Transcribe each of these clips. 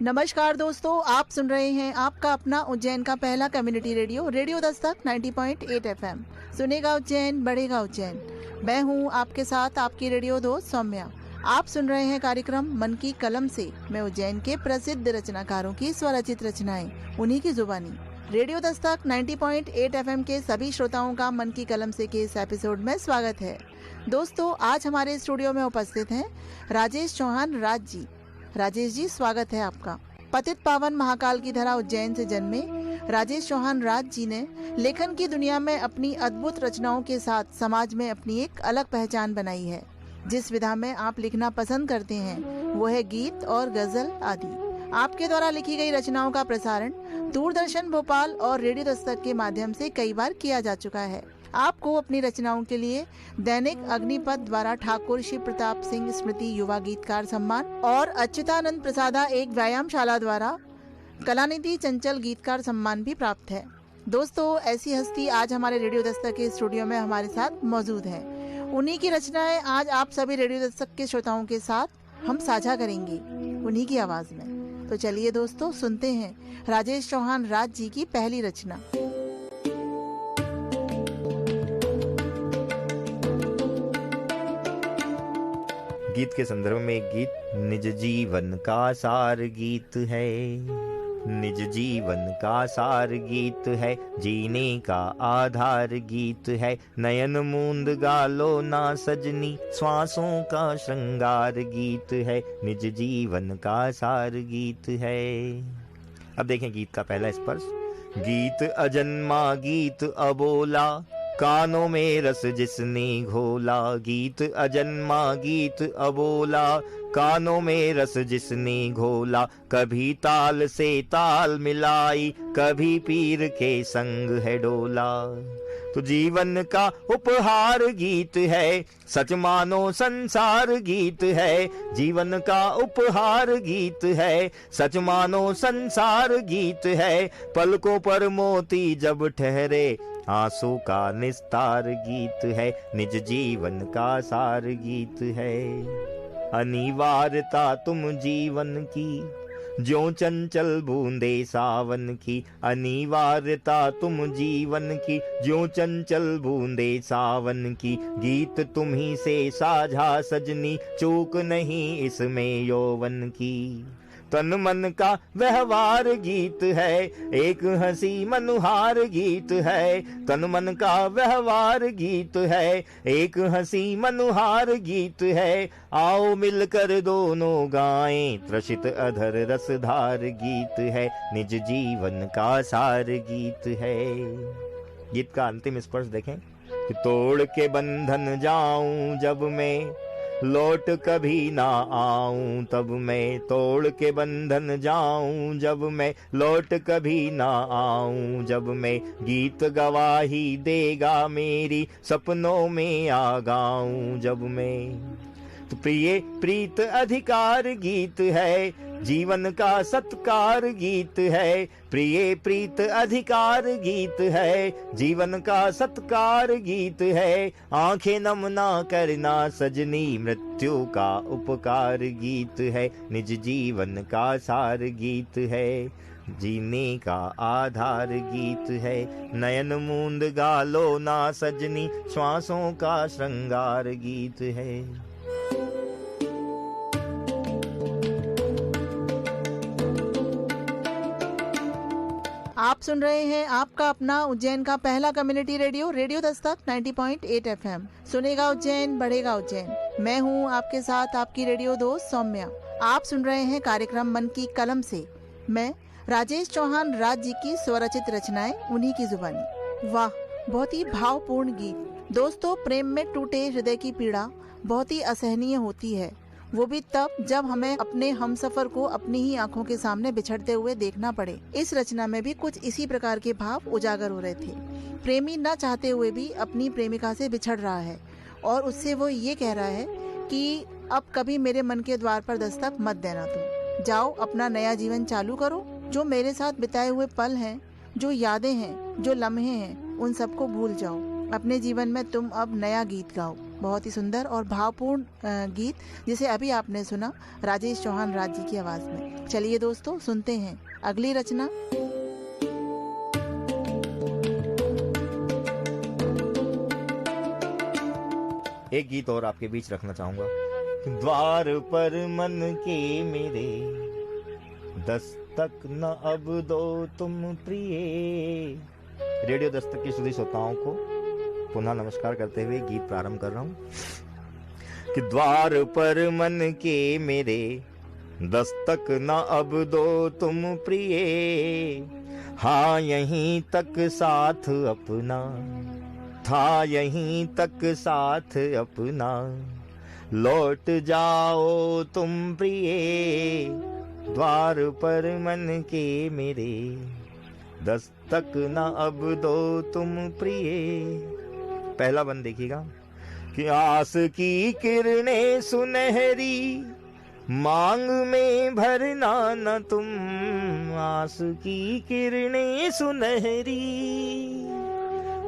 नमस्कार दोस्तों, आप सुन रहे हैं आपका अपना उज्जैन का पहला community radio radio Dastak 90.8 FM। सुनेगा उज्जैन, बढ़ेगा उज्जैन। मैं हूं आपके साथ आपकी रेडियो दोस्त सौम्या। आप सुन रहे हैं कार्यक्रम मन की कलम से। मैं उज्जैन के प्रसिद्ध रचनाकारों की स्वरचित रचनाएं, उन्हीं की जुबानी। रेडियो दस्तक 90.8 FM के सभी श्रोताओं का मन की कलम से के इस एपिसोड में स्वागत है। दोस्तों, आज हमारे स्टूडियो में उपस्थित हैं राजेश चौहान राज जी। राजेश जी, स्वागत है आपका। पतित पावन महाकाल की धरा उज्जैन से जन्मे राजेश चौहान राज जी ने लेखन की दुनिया में अपनी अद्भुत रचनाओं के साथ समाज में अपनी एक अलग पहचान बनाई है। जिस विधा में आप लिखना पसंद करते हैं वो है गीत और गजल आदि। आपके द्वारा लिखी गई रचनाओं का प्रसारण दूरदर्शन भोपाल और रेडियो दस्तक के माध्यम से कई बार किया जा चुका है। आपको अपनी रचनाओं के लिए दैनिक अग्निपथ द्वारा ठाकुर शिव प्रताप सिंह स्मृति युवा गीतकार सम्मान और अच्युतानंद प्रसादा एक व्यायामशाला द्वारा कलानिधि चंचल गीतकार सम्मान भी प्राप्त है। दोस्तों, ऐसी हस्ती आज हमारे रेडियो दस्तक के स्टूडियो में हमारे साथ मौजूद है। उन्हीं की रचनाएं आज आप सभी रेडियो दस्तक के श्रोताओं के साथ हम साझा करेंगे, उन्हीं की आवाज में। तो चलिए दोस्तों, सुनते हैं राजेश चौहान राज जी की पहली रचना। गीत के संदर्भ में एक गीत निज जीवन का सार गीत है, निज जीवन का सार गीत है, जीने का आधार गीत है, नयन मूंद गालो ना सजनी, श्वासों का श्रृंगार गीत है, निज जीवन का सार गीत है। अब देखें गीत का पहला स्पर्श। गीत अजन्मा गीत अबोला, कानों में रस जिसने घोला, गीत अजन्मा गीत अबोला, कानों में रस जिसने घोला, कभी ताल से ताल मिलाई, कभी पीर के संग है डोला। तो जीवन का उपहार गीत है, सच मानो संसार गीत है, जीवन का उपहार गीत है, सच मानो संसार गीत है, पलकों पर मोती जब ठहरे, आंसू का निस्तार गीत है, निज जीवन का सार गीत है। अनिवार्यता तुम जीवन की, ज्यों चंचल बूंदे सावन की, अनिवार्यता तुम जीवन की, ज्यों चंचल बूंदे सावन की, गीत तुम्ही से साझा सजनी, चूक नहीं इसमें यौवन की। तन मन का व्यवहार गीत है, एक हंसी मनुहार गीत है, तन मन का व्यवहार गीत है, एक हंसी मनुहार गीत है, आओ मिलकर दोनों गाएं, त्रसित अधर रसधार गीत है, निज जीवन का सार गीत है। गीत का अंतिम स्पर्श देखें कि तोड़ के बंधन जाऊं जब मैं, लौट कभी ना आऊं तब मैं, तोड़ के बंधन जाऊं जब मैं, लौट कभी ना आऊं जब मैं, गीत गवाही देगा मेरी, सपनों में आ गाऊं जब मैं। तो प्रिय प्रीत अधिकार गीत है, जीवन का सत्कार गीत है, प्रिय प्रीत अधिकार गीत है, जीवन का सत्कार गीत है, आंखें नम ना करना सजनी, मृत्यु का उपकार गीत है, निज जीवन का सार गीत है, जीने का आधार गीत है, नयन मूंद गालो ना सजनी, श्वासों का श्रृंगार गीत है। आप सुन रहे हैं आपका अपना उज्जैन का पहला community radio radio Dastak 90.8 FM। सुनेगा उज्जैन, बढ़ेगा उज्जैन। मैं हूं आपके साथ आपकी रेडियो दोस्त सौम्या। आप सुन रहे हैं कार्यक्रम मन की कलम से। मैं राजेश चौहान राज जी की स्वरचित रचनाएं, उन्हीं की जुबानी। वाह, बहुत ही भावपूर्ण गीत। दोस्तों, प्रेम में टूटे हृदय की पीड़ा बहुत ही असहनीय होती है, वो भी तब जब हमें अपने हमसफर को अपनी ही आंखों के सामने बिछड़ते हुए देखना पड़े। इस रचना में भी कुछ इसी प्रकार के भाव उजागर हो रहे थे। प्रेमी न चाहते हुए भी अपनी प्रेमिका से बिछड़ रहा है और उससे वो ये कह रहा है कि अब कभी मेरे मन के द्वार पर दस्तक मत देना, तुम जाओ अपना नया जीवन चालू करो, जो मेरे साथ बिताए हुए पल हैं, जो यादें हैं, जो लम्हे हैं, उन सबको भूल जाओ, अपने जीवन में तुम अब नया गीत गाओ। बहुत ही सुंदर और भावपूर्ण गीत जिसे अभी आपने सुना राजेश चौहान राज जी की आवाज में। चलिए दोस्तों, सुनते हैं अगली रचना। एक गीत और आपके बीच रखना चाहूंगा। द्वार पर मन के मेरे, दस्तक न अब दो तुम प्रिय। रेडियो दस्तक की सुधी श्रोताओं को पुनः नमस्कार करते हुए गीत प्रारंभ कर रहा हूं कि द्वार पर मन के मेरे, दस्तक न अब दो तुम प्रिय। हाँ यहीं तक साथ अपना था, यहीं तक साथ अपना, लौट जाओ तुम प्रिय। द्वार पर मन के मेरे, दस्तक न अब दो तुम प्रिय। पहला बंद देखिएगा कि आस की किरणें सुनहरी, मांग में भरना न तुम। आस की किरणें सुनहरी,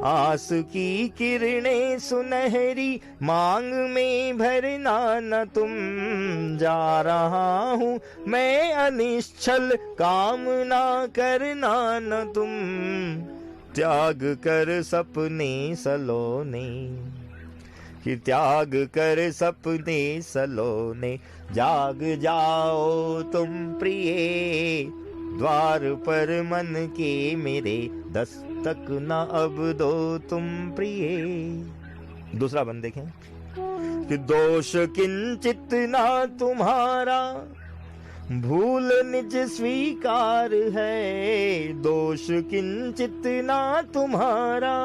आस की किरणें सुनहरी, मांग में भरना न तुम। जा रहा हूँ मैं अनिश्चल, कामना करना न तुम। त्याग कर सपने सलोने, कि त्याग कर सपने सलोने, जाग जाओ तुम प्रिय। द्वार पर मन के मेरे, दस्तक न अब दो तुम प्रिय। दूसरा बंद देखें कि दोष किंचित ना तुम्हारा, भूल निज स्वीकार है। दोष किंचित ना तुम्हारा,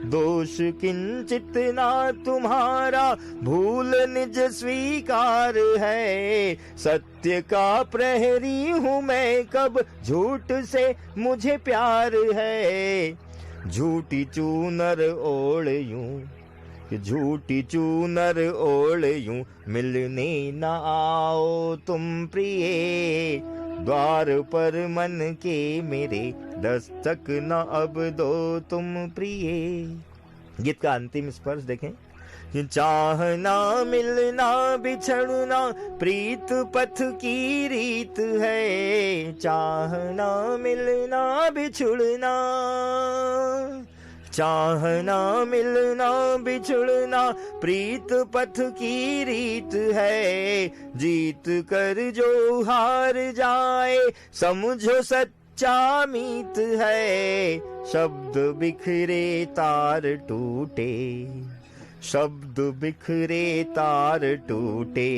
दोष किंचित ना तुम्हारा, भूल निज स्वीकार है। सत्य का प्रहरी हूँ मैं कब, झूठ से मुझे प्यार है। झूठी चूनर ओढ़ यूं, झूठी चूनर ओढ़ यूं, मिलने न आओ तुम प्रिय। द्वार पर मन के मेरे, दस्तक न अब दो तुम प्रिय। गीत का अंतिम स्पर्श देखें कि चाहना मिलना बिछड़ना, प्रीत पथ की रीत है। चाहना मिलना बिछुड़ना, चाहना मिलना बिछुड़ना, प्रीत पथ की रीत है। जीत कर जो हार जाए, समझो सच्चा मीत है। शब्द बिखरे तार टूटे, शब्द बिखरे तार टूटे,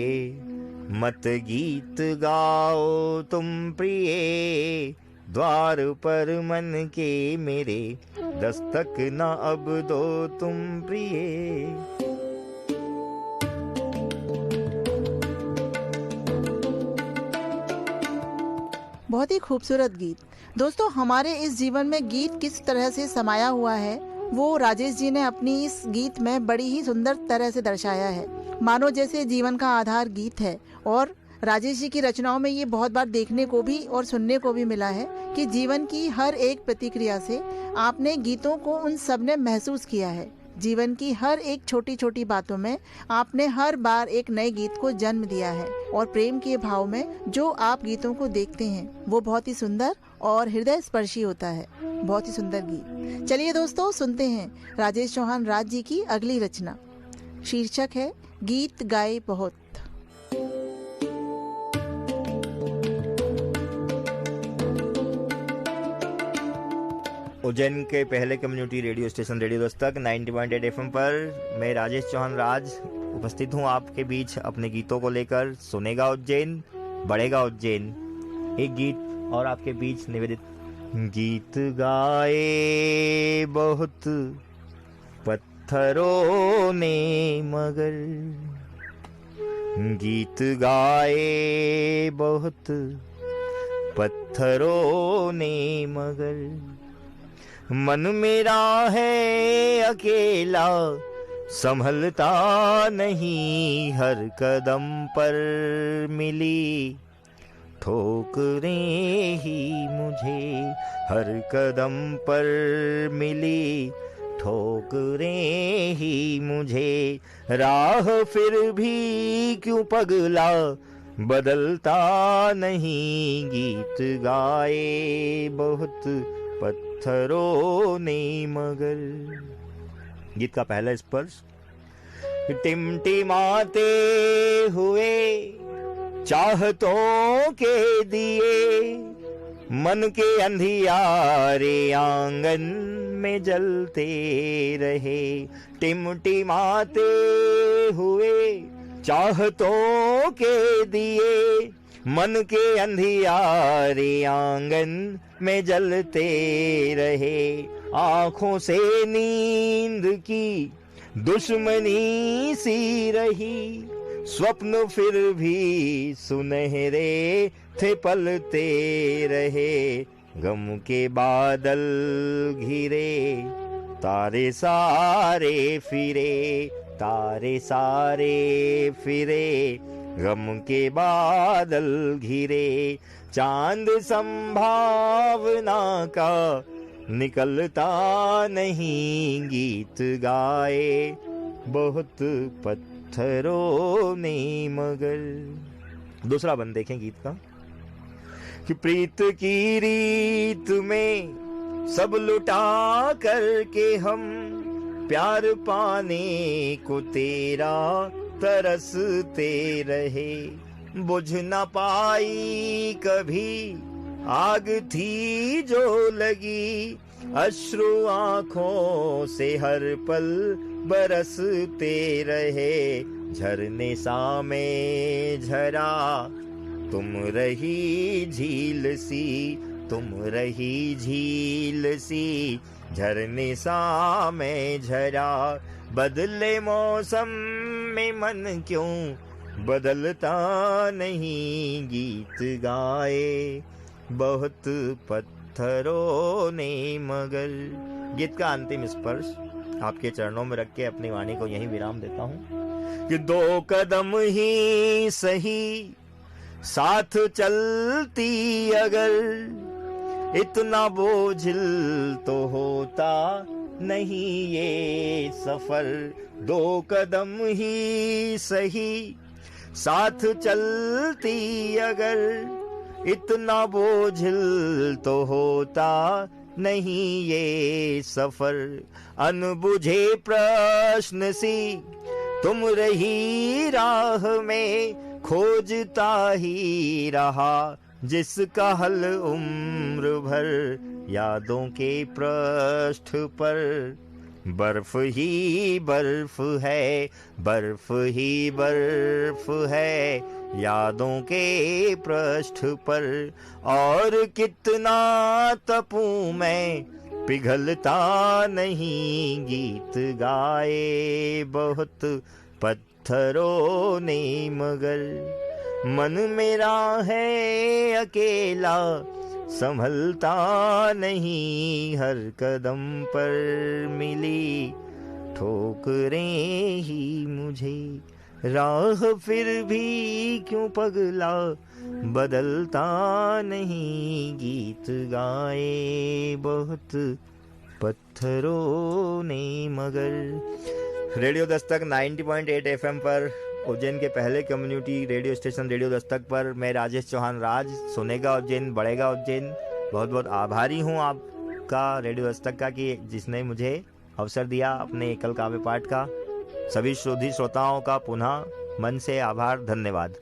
मत गीत गाओ तुम प्रिय। द्वार पर मन के मेरे, दस्तक न अब दो तुम प्रिय। बहुत ही खूबसूरत गीत। दोस्तों, हमारे इस जीवन में गीत किस तरह से समाया हुआ है वो राजेश जी ने अपनी इस गीत में बड़ी ही सुंदर तरह से दर्शाया है। मानो जैसे जीवन का आधार गीत है। और राजेश जी की रचनाओं में ये बहुत बार देखने को भी और सुनने को भी मिला है कि जीवन की हर एक प्रतिक्रिया से आपने गीतों को उन सब ने महसूस किया है। जीवन की हर एक छोटी छोटी बातों में आपने हर बार एक नए गीत को जन्म दिया है। और प्रेम के भाव में जो आप गीतों को देखते हैं वो बहुत ही सुंदर और हृदय स्पर्शी होता है। बहुत ही सुंदर गीत। चलिए दोस्तों, सुनते हैं राजेश चौहान राज जी की अगली रचना। शीर्षक है गीत गाए बहुत। उज्जैन के पहले community radio station radio Dastak 90.8 FM पर मैं राजेश चौहान राज उपस्थित हूँ आपके बीच अपने गीतों को लेकर। सुनेगा उज्जैन, बढ़ेगा उज्जैन। एक गीत और आपके बीच निवेदित। गीत गाए बहुत पत्थरों ने मगर, गीत गाए बहुत पत्थरों ने मगर, मन मेरा है अकेला संभलता नहीं। हर कदम पर मिली ठोकरें ही मुझे, हर कदम पर मिली ठोकरें ही मुझे, राह फिर भी क्यों पगला, बदलता नहीं गीत गाए बहुत पत्थरों ने मगर। गीत का पहला स्पर्श। टिमटिमाते हुए चाहतों के दिए, मन के अंधियारे आंगन में जलते रहे। टिमटिमाते हुए चाहतों के दिए, मन के अंधियारे आंगन में जलते रहे। आंखों से नींद की दुश्मनी सी रही, स्वप्न फिर भी सुनहरे थे पलते रहे। गम के बादल घिरे, तारे सारे फिरे, तारे सारे फिरे। गम के बादल घिरे, चांद संभावना का निकलता नहीं गीत गाए बहुत पत्थरों ने मगर। दूसरा बंद देखें गीत का कि प्रीत की रीत में सब लुटा करके हम, प्यार पाने को तेरा तरसते रहे। बुझ न पाई कभी आग थी जो लगी, अश्रु आँखों से हर पल बरसते रहे। झरने सा में झरा तुम रही झील सी, तुम रही झील सी। झरने सा में झरा, बदले मौसम में मन क्यों बदलता नहीं गीत गाए बहुत पत्थरों ने मगर। गीत का अंतिम स्पर्श आपके चरणों में रख के अपनी वाणी को यहीं विराम देता हूँ कि दो कदम ही सही साथ चलती अगर, इतना बोझिल तो होता नहीं ये सफर। दो कदम ही सही साथ चलती अगर, इतना बोझिल तो होता नहीं ये सफर। अनबुझे प्रश्न सी तुम रही राह में, खोजता ही रहा जिसका हल उम्र भर। यादों के पृष्ठ पर बर्फ ही बर्फ है, बर्फ ही बर्फ है यादों के पृष्ठ पर। और कितना तपूं मैं पिघलता नहीं गीत गाए बहुत पत्थरों ने मगर। मन मेरा है अकेला संभलता नहीं, हर कदम पर मिली ठोकरें ही मुझे। राह फिर भी क्यों पगला, बदलता नहीं गीत गाए बहुत पत्थरों ने मगर। रेडियो दस्तक 90.8 FM पर, उज्जैन के पहले community radio station radio Dastak पर मैं राजेश चौहान राज, सुनेगा उज्जैन बढ़ेगा उज्जैन, बहुत बहुत आभारी हूँ आपका रेडियो दस्तक का कि जिसने मुझे अवसर दिया अपने एकल काव्य पाठ का। सभी श्रोताओं का पुनः मन से आभार, धन्यवाद।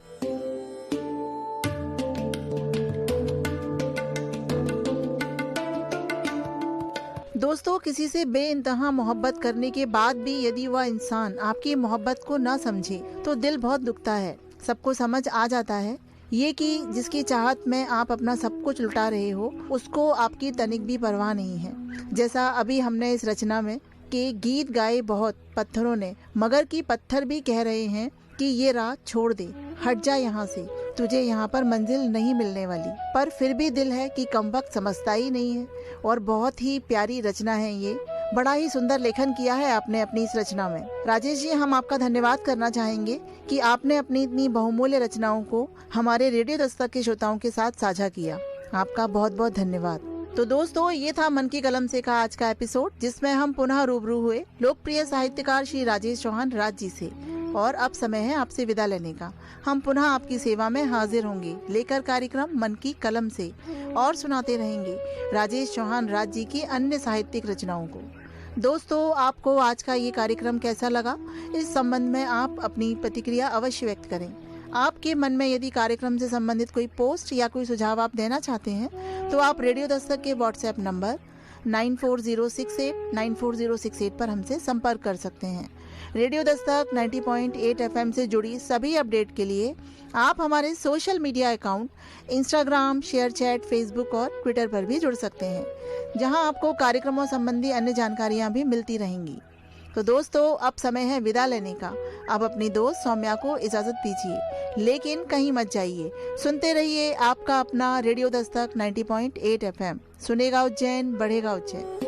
दोस्तों, किसी से बेइंतहा मोहब्बत करने के बाद भी यदि वह इंसान आपकी मोहब्बत को ना समझे तो दिल बहुत दुखता है। सबको समझ आ जाता है ये कि जिसकी चाहत में आप अपना सब कुछ लुटा रहे हो उसको आपकी तनिक भी परवाह नहीं है। जैसा अभी हमने इस रचना में कि गीत गाए बहुत पत्थरों ने मगर की पत्थर भी कह रहे हैं कि ये राह छोड़ दे, हट जा यहाँ से, तुझे यहाँ पर मंजिल नहीं मिलने वाली। पर फिर भी दिल है कि कमबख्त समझता ही नहीं है। और बहुत ही प्यारी रचना है ये, बड़ा ही सुंदर लेखन किया है आपने अपनी इस रचना में। राजेश जी, हम आपका धन्यवाद करना चाहेंगे कि आपने अपनी इतनी बहुमूल्य रचनाओं को हमारे रेडियो दस्तक के श्रोताओं के साथ साझा किया। आपका बहुत बहुत धन्यवाद। तो दोस्तों, ये था मन की कलम से का आज का एपिसोड, जिसमें हम पुनः रूबरू हुए लोकप्रिय साहित्यकार श्री राजेश चौहान राज जी से। और अब समय है आपसे विदा लेने का। हम पुनः आपकी सेवा में हाजिर होंगे लेकर कार्यक्रम मन की कलम से, और सुनाते रहेंगे राजेश चौहान राज जी की अन्य साहित्यिक रचनाओं को। दोस्तों, आपको आज का ये कार्यक्रम कैसा लगा, इस संबंध में आप अपनी प्रतिक्रिया अवश्य व्यक्त करें। आपके मन में यदि कार्यक्रम से संबंधित कोई पोस्ट या कोई सुझाव आप देना चाहते हैं तो आप रेडियो दस्तक के व्हाट्सएप नंबर 9406894068 पर हमसे संपर्क कर सकते हैं। रेडियो दस्तक 90.8 FM से जुड़ी सभी अपडेट के लिए आप हमारे social media account Instagram, ShareChat, Facebook और ट्विटर पर भी जुड़ सकते हैं, जहां आपको कार्यक्रमों संबंधी अन्य जानकारियां भी मिलती रहेंगी। तो दोस्तों, अब समय है विदा लेने का। अब अपनी दोस्त सौम्या को इजाजत दीजिए, लेकिन कहीं मत जाइए। सुनते रहिए आपका अपना रेडियो दस्तक 90.8 FM। सुनेगा उज्जैन, बढ़ेगा उज्जैन।